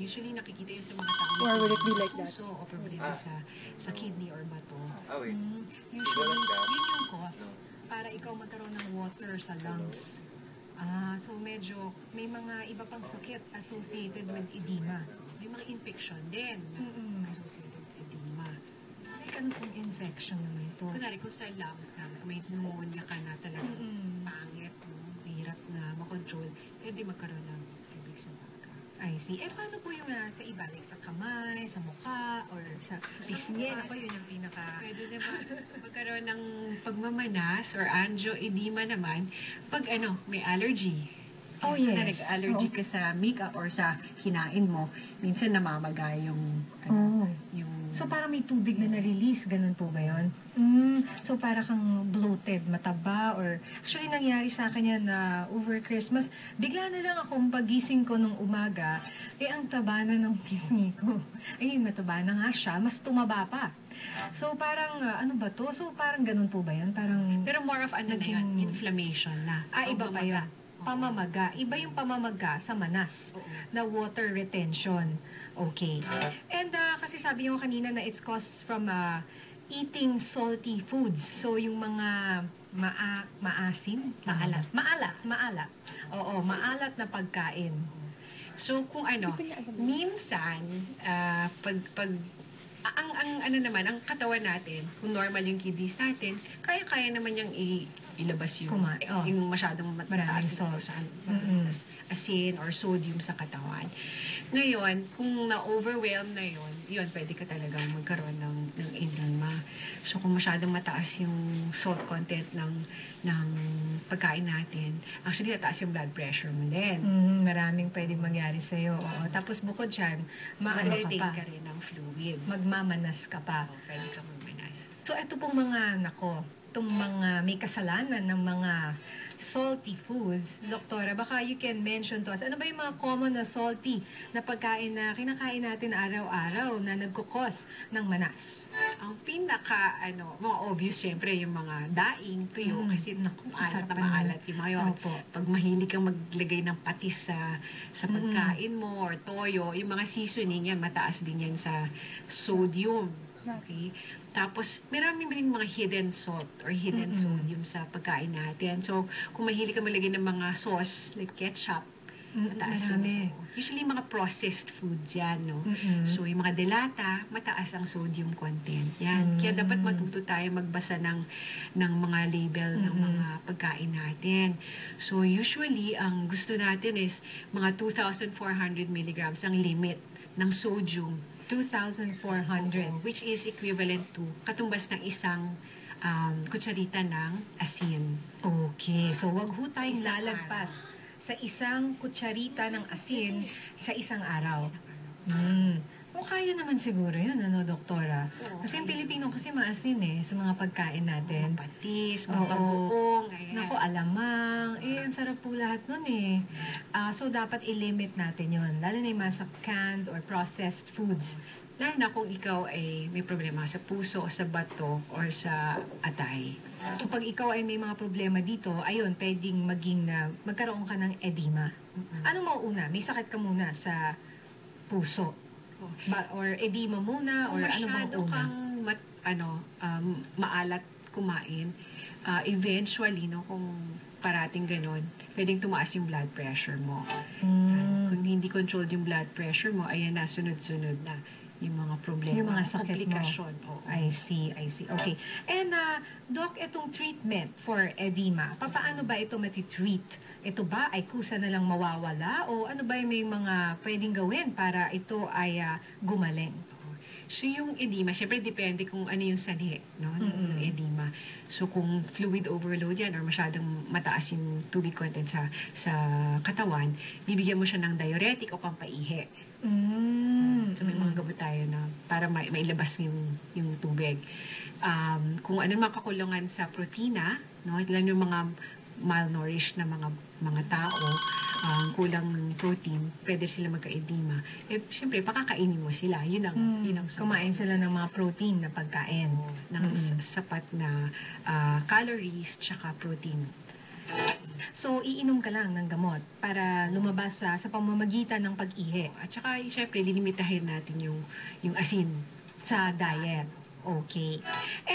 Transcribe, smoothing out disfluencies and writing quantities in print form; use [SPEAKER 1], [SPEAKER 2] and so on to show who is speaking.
[SPEAKER 1] Usually nakikita yun sa mga tao
[SPEAKER 2] Or will it be like that?
[SPEAKER 1] puso o problema sa kidney or bato.
[SPEAKER 3] Usually,
[SPEAKER 1] yun yung cause para ikaw magkaroon ng water sa lungs. So medyo may mga iba pang sakit associated with edema. May mga infection din na associated with edema.
[SPEAKER 4] Like ano pong infection naman ito?
[SPEAKER 1] Kunwari kung sa lungs ka, may pneumonia ka na talagang pangit, mahirap na makontrol, pwede magkaroon ng tubig sa baga.
[SPEAKER 4] I see. Paano po yung sa iba? Like sa kamay, sa mukha, or sa pisngi? Ako yun yung pinaka...
[SPEAKER 1] Pwede naman magkaroon ng pagmamanas or angioedema naman pag may allergy.
[SPEAKER 4] Oh, yes.
[SPEAKER 1] Nag-allergy ka sa makeup or sa kinain mo, minsan namamaga yung
[SPEAKER 4] So, parang may tubig na na-release, ganun po ba yun? So, para kang bloated, mataba, or... Actually, nangyari sa akin yan na over Christmas, bigla na lang akong pagising ko nung umaga, ang taba na ng pisngi ko. Mataba na nga siya, mas tumaba pa. So, parang, ano ba to? So, parang ganun po ba yun? Parang...
[SPEAKER 1] Pero more of na yun, inflammation na.
[SPEAKER 4] Iba pa yun. Pamamaga. Iba yung pamamaga sa manas na water retention. Okay. And kasi sabi niyo kanina na it's caused from eating salty foods. So yung mga maasim? Maalat. Oo, maalat na pagkain.
[SPEAKER 1] So kung minsan ang katawan natin, kung normal yung kidneys natin, kaya naman yung ilabas yung masyadong mataas asin or sodium sa katawan. Ngayon, kung na-overwhelm na yun, pwede ka talagang magkaroon ng edema. So kung masyadong mataas yung salt content ng pagkain natin, actually tataas yung blood pressure mo din.
[SPEAKER 4] Maraming pwedeng mangyari sa'yo. Tapos bukod dyan,
[SPEAKER 1] ma-retain ka rin ng fluid.
[SPEAKER 4] Magmamanas ka pa.
[SPEAKER 1] Pwede ka magmanas.
[SPEAKER 4] So ito pong mga itong mga may kasalanan ng mga salty foods, Doktora, baka you can mention to us, ano ba yung mga common na salty na pagkain na kinakain natin araw-araw na nagkukos ng manas?
[SPEAKER 1] Ang pinaka, mga obvious, syempre, yung mga daing, tuyo, kasi maalat yung mga yun. Pag mahilig kang maglagay ng patis sa pagkain mo or toyo, yung mga seasoning yan, mataas din yan sa sodium. Okay? Tapos, marami rin mga hidden salt or hidden sodium sa pagkain natin. So, kung mahilig ka maglagay ng mga sauce, like ketchup, mataas yan. Usually, mga processed foods yan, no? So, yung mga delata, mataas ang sodium content. Yan. Kaya dapat matuto tayo magbasa ng mga label ng mga pagkain natin. So, usually, ang gusto natin is mga 2,400 milligrams ang limit ng sodium.
[SPEAKER 4] 2,400.
[SPEAKER 1] Which is equivalent to katumbas ng isang kutsarita ng asin.
[SPEAKER 4] Okay. So, wag ho tayong lalagpas sa isang kutsarita ng asin sa isang araw. Kaya naman siguro yun, Doktora? Kasi yung Pilipino kasi maasin sa mga pagkain natin.
[SPEAKER 1] Mga patis, mga bagoong.
[SPEAKER 4] Naku, alamang. Ang sarap po lahat nun So, dapat i-limit natin yun. Lalo na yung mga canned or processed foods.
[SPEAKER 1] Lalo na kung ikaw ay may problema sa puso, sa bato, or sa atay.
[SPEAKER 4] So, pag ikaw ay may mga problema dito, ayun, pwedeng magkaroon ka ng edema. Ano mauuna? May sakit ka muna sa puso? Or edema muna? Or ano bang una?
[SPEAKER 1] Kang maalat kumain, eventually, kung parating ganon, pwedeng tumaas yung blood pressure mo. Kung hindi controlled yung blood pressure mo, ayan na, sunod-sunod na yung mga problema.
[SPEAKER 4] Yung mga sakit
[SPEAKER 1] komplikasyon.
[SPEAKER 4] I see. Okay. And, Doc, itong treatment for edema, paano ba ito matitreat? Ito ba ay kusa na lang mawawala? O ano ba yung may mga pwedeng gawin para ito ay gumaling?
[SPEAKER 1] So, yung edema, syempre depende kung ano yung sanhi, ng edema. So, kung fluid overload yan or masyadong mataas yung tubig content sa katawan, bibigyan mo siya ng diuretic o pampaihi. So, may mga gamot tayo na para mailabas yung tubig. Kung ano mga kakulungan sa protina, ilan yung mga malnourished na mga tao, kulang ng protein, pwede sila magka-edema. Siyempre, pakakainin mo sila. Yun ang
[SPEAKER 4] kumain sila ng mga protein na pagkain.
[SPEAKER 1] Ng sapat na calories tsaka protein.
[SPEAKER 4] So, iinom ka lang ng gamot para lumabas sa pamamagitan ng pag-ihi.
[SPEAKER 1] At saka, syempre, lilimitahin natin yung asin sa diet. Okay.